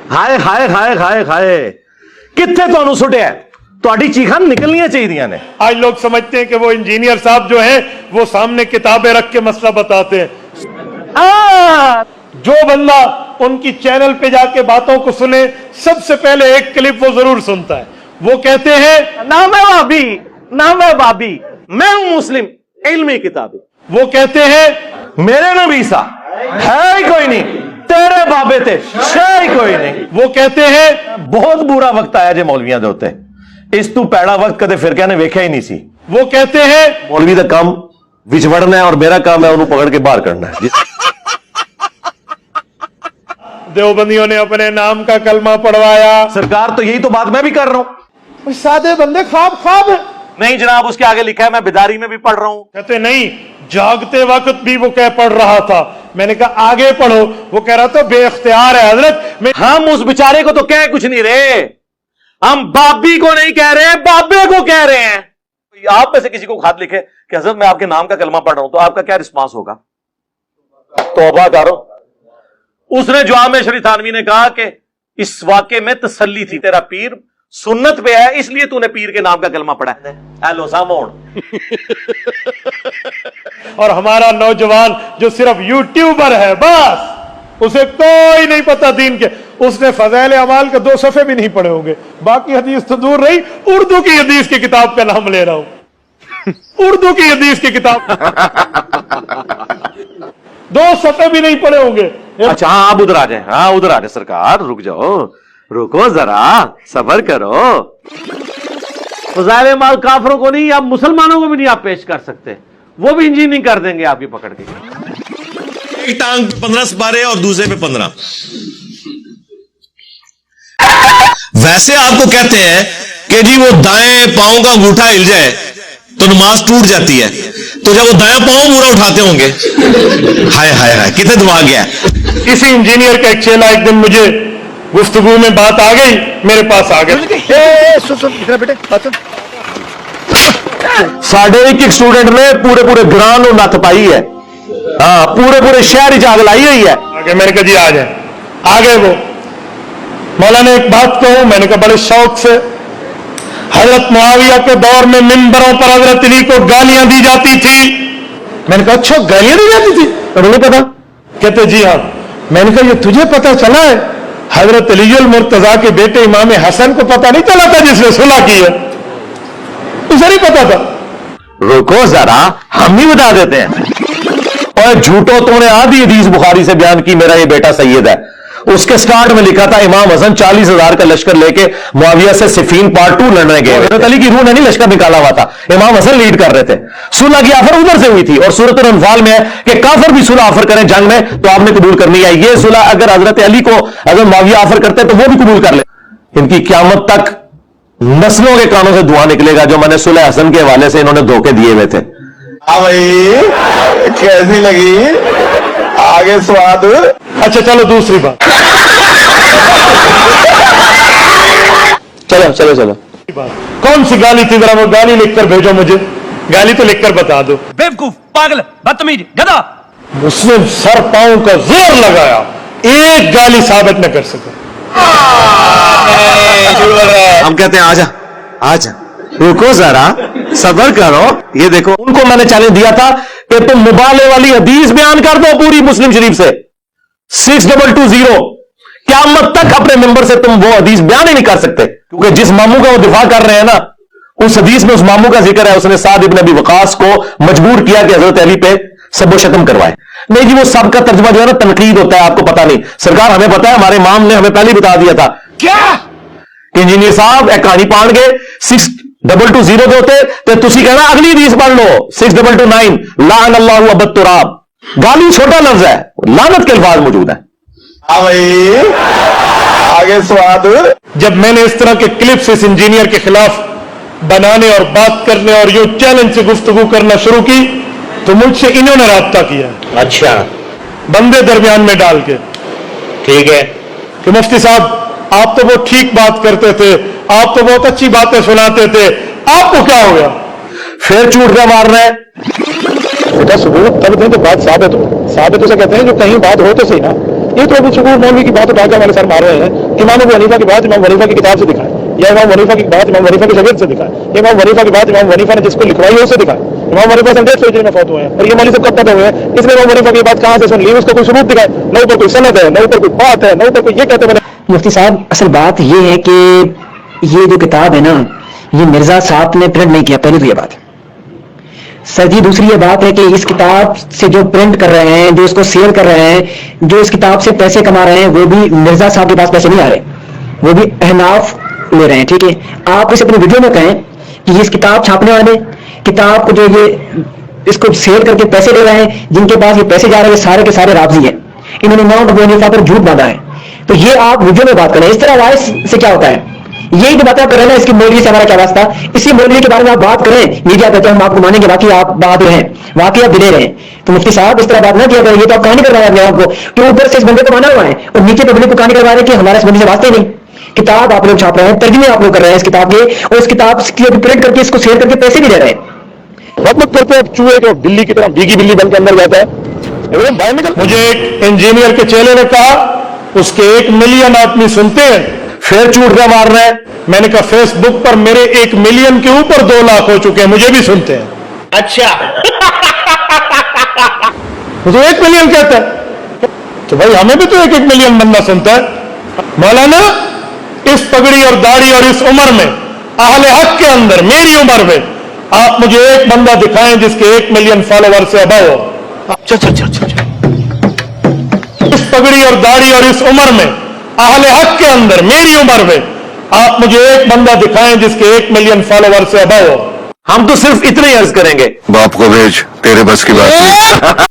हाय हाय हाय हाय हाय कित्थे तुहानू सुटिया ਤੁਹਾਡੀ चीखां निकलनियां चाहिए ने। आज लोग समझते हैं कि वो इंजीनियर साहब जो है वो सामने किताबें रख के मसला बताते हैं। जो बंदा उनकी चैनल पे जाके बातों को सुने सबसे पहले एक क्लिप वो जरूर सुनता है। वो कहते हैं ना मैं भाभी ना मैं भाभी, मैं हूं मुस्लिम इल्मी किताबी। वो कहते हैं मेरे नबी सा है ही कोई नहीं, तेरे बाबे ते है ही कोई नहीं। वो कहते हैं बहुत बुरा वक्त आया जे मौलवियां दे उत्ते, इस तू पैड़ा वक्त कदे फिरकियां ने वेख्या ही नहीं सी। वो कहते हैं मौलवी दा काम विच वड़ना है और मेरा काम है उन्हें पकड़ के बाहर करना है। देवबंदियों ने अपने नाम का कलमा पढ़वाया। सरकार तो यही तो बात मैं भी कर रहा हूं। सादे बंदे ख्वाब है। नहीं जनाब, उसके आगे लिखा है मैं बेदारी में भी पढ़ रहा हूं। कहते नहीं, जागते वक्त भी वो क्या पढ़ रहा था। मैंने कहा आगे पढ़ो। वो कह रहा था बेख्तियार है हजरत। हम उस बेचारे को तो कह कुछ नहीं रहे, हम बाबी को नहीं कह रहे, बाबे को कह रहे हैं। आप में से किसी को खात लिखे कि हजरत मैं आपके नाम का कलमा पढ़ रहा हूं, तो आपका क्या रिस्पांस होगा? तौबा करो। उसने जवाब में शरीफ थानवी ने कहा कि इस वाक़े में तसल्ली थी, तेरा पीर सुन्नत पे है इसलिए तूने पीर के नाम का कलमा पढ़ा है। हेलो सामोन। और हमारा नौजवान जो सिर्फ यूट्यूबर है, बस उसे कोई नहीं पता दीन के, उसने फज़ाइल अमाल के 2 सफ़े भी नहीं पढ़े होंगे। बाकी हदीस तो दूर रही, उर्दू की हदीस की किताब का नाम ले रहा हूं। उर्दू की हदीस की किताब 2 सफ़े भी नहीं पढ़े होंगे। अच्छा हाँ, आप उधर आ जाए। हाँ उधर आ जाए सरकार, रुक जाओ, रुको जरा, सबर करो। फज़ाइल अमाल काफिरों को नहीं, आप मुसलमानों को भी नहीं आप पेश कर सकते, वो भी इंजीनियरिंग कर देंगे आपकी पकड़ के। एक टांग 15 सिपारे और दूसरे पे 15। वैसे आपको कहते हैं कि जी वो दाएं पांव का अंगूठा हिल जाए तो नमाज टूट जाती है, तो जब वो दाएं पांव पूरा उठाते होंगे, हाय हाय हाय कितने दिमाग गया। किसी इंजीनियर का एक चेला एक दिन मुझे गुफ्तगू में बात आ गई, मेरे पास आ गए। बेटे साढ़े एक स्टूडेंट ने पूरे पूरे ग्रां ਨੂੰ नथ पाई है। हाँ, पूरे पूरे शहर च आग लाई हुई है। आगे मैंने कहा जी आ जाए। आ गए वो। मौलाना एक बात कहूं, मैंने कहा बड़े शौक से। हजरत मुआविया के दौर में मिंबरों पर हजरत अली को गालियां दी जाती थी। मैंने कहा अच्छा गालियां दी जाती थी? तो नहीं पता। कहते जी हाँ। मैंने कहा ये तुझे पता चला है? हजरत अलीउल मुर्तजा के बेटे इमाम हसन को पता नहीं चला था जिसने सुलह की है? उसे नहीं पता था। रुको जरा, हम ही बता देते हैं। और झूठो तूने आधी हदीस बुखारी से बयान की मेरा ये बेटा सैयद है। उसके स्टार्ट में लिखा था इमाम हसन 40,000 का लश्कर लेके मुआविया से सिफीन पार्ट 2 लड़ने गए। हज़रत अली की रूह ने नहीं लश्कर निकाला हुआ था, इमाम हसन लीड कर रहे थे। सुलह की ऑफर उधर से हुई थी और सूरत अल-अनफाल में है कि काफिर भी सुलह ऑफर करें जंग में तो आपने कबूल करनी है। ये सुलह अगर हजरत अली को अगर मुआविया ऑफर करते तो वो भी कबूल कर ले। इनकी क़यामत तक नस्लों के कानों से धुआं निकलेगा जो मैंने सुलह हसन के हवाले से इन्होंने धोखे दिए हुए थे। हाँ भाई कैसी लगी आगे स्वाद? अच्छा चलो दूसरी बात। चलो चलो चलो। कौन सी गाली थी? जरा वो गाली लिखकर भेजो मुझे। गाली तो लिखकर बता दो। बेवकूफ, पागल, बदतमीज, गधा। मुस्लिम सर पांव का जोर लगाया, एक गाली साबित न कर सका। हम कहते हैं आजा आजा, रुको जरा, सबर करो। ये देखो, उनको मैंने चैलेंज दिया था कि तुम मुबाले वाली हदीस बयान कर दो पूरी मुस्लिम शरीफ से 6220। क़यामत तक अपने मेंबर से तुम वो हदीस बयान ही नहीं कर सकते, क्योंकि जिस मामू का वो दिफा कर रहे हैं ना, उस हदीस में उस मामू का जिक्र है। उसने साद इब्न अबी वकास को मजबूर किया कि हजरत अली पे सबो शतम करवाए। नहीं जी, वो सब का तर्जुमा जो है ना तनकीद होता है, आपको पता नहीं। सरकार हमें पता है, हमारे इमाम ने हमें पहले ही बता दिया था। क्या इंजीनियर साहब एक कहानी पाण गए 6220 ਦੇ ਉੱਤੇ ਤੇ ਤੁਸੀਂ कहना अगली हदीस पढ़ लो 6229 लान अल्लाहु अबद तुराब। गाली छोटा लफ्ज है, लानत के अल्फाज मौजूद है। हाँ भाई आगे स्वाद। जब मैंने इस तरह के क्लिप्स इस इंजीनियर के खिलाफ बनाने और बात करने और यूं चैलेंज से गुफ्तगू करना शुरू की तो मुझसे इन्होंने राब्ता किया। अच्छा, बंदे दरमियान में डाल के। ठीक है कि मुफ्ती साहब आप तो वो ठीक बात करते थे, आप तो बहुत अच्छी बातें सुनाते थे, आपको क्या हो गया? फिर झूठ का मार रहा है। बेटा सबूत तब दें तो बात साबित हो। साबित उसे कहते हैं जो कहीं बात हो तो सही ना। ये तो अभी सुकून मौलवी की बात उठाकर हमारे सर मार रहे हैं। इमाम अबू हनीफा की बात इमाम हनीफा की किताब से दिखाए, या इमाम हनीफा की बात इमाम हनीफा के शरीयत से दिखाए, इमाम हनीफा की बात इमाम हनीफा ने जिसको लिखवाई है उससे दिखाए। इमाम हनीफा से 150 हिजरी में फौत हुए हैं और ये मौलवी सब कब पैदा हुए हैं, इसलिए इमाम हनीफा की बात कहाँ से सुन ली, उसका कोई सबूत दिखाए। न ऊपर कोई सनद है, न ऊपर कोई बात है, न ऊपर कोई ये कहते बने। मुफ्ती साहब, असल बात ये है कि ये जो किताब है ना, ये मिर्जा साहब ने प्रिंट नहीं किया, पहले तो ये बात। सर जी, दूसरी ये बात है कि इस किताब से जो प्रिंट कर रहे हैं, जो इसको शेयर कर रहे हैं, जो इस किताब से पैसे कमा रहे हैं, वो भी मिर्जा साहब के पास पैसे नहीं आ रहे, वो भी अहनाफ ले रहे हैं। ठीक है, आप इसे अपनी वीडियो में कहें कि इस किताब छापने वाले, किताब को जो ये इसको शेयर करके पैसे ले रहे हैं, जिनके पास ये पैसे जा रहे हैं, सारे के सारे राजी हैं, इन्होंने इमाम अबू हनीफा पर झूठ बांधा है। तो ये आप वीडियो में बात करें। इस तरह वॉइस से क्या होता है, यही तो बात आप कर रहे हैं ना, इसकी मौलवी से हमारा क्या वास्ता। इसी मौलवी के बारे में आप बात करें, मीडिया कहते हैं हम आपको मानेंगे, बाकी आप बात रहे, बाकी आप दिले रहे। तो मुफ्ती साहब इस तरह बात ना किया करें, ये तो आप कहानी कर रहे हैं अपने आप को, कि ऊपर से इस बंदे को माना हुआ है और नीचे पब्लिक को कहानी करवा रहे हैं कि हमारे इस बंदे से वास्ते नहीं। किताब आप लोग छाप रहे हैं, तर्जुमे आप लोग कर रहे हैं इस किताब के, और इस किताब की प्रिंट करके इसको शेयर करके पैसे भी दे रहे हैं। मत करते हैं चूहे को बिल्ली की तरह भीगी बिल्ली बन के अंदर जाता है। मुझे एक इंजीनियर के चेले ने कहा उसके 1 मिलियन आदमी सुनते हैं, फिर झूठ का मार रहे हैं। मैंने कहा फेसबुक पर मेरे 1 मिलियन के ऊपर 2 लाख हो चुके हैं, मुझे भी सुनते हैं। अच्छा मुझे 1 मिलियन कहता है, तो भाई हमें भी तो 1-1 मिलियन बंदा सुनता है। मौलाना, इस पगड़ी और दाढ़ी और इस उम्र में, अहले हक के अंदर, मेरी उम्र में, आप मुझे एक बंदा दिखाएं जिसके 1 मिलियन फॉलोवर से अबव हो। इस पगड़ी और दाढ़ी और इस उम्र में, अहले हक के अंदर, मेरी उम्र में, आप मुझे एक बंदा दिखाएं जिसके 1 मिलियन फॉलोवर से अबव हो। हम तो सिर्फ इतने ही अर्ज करेंगे, बाप को भेज, तेरे बस की बात नहीं।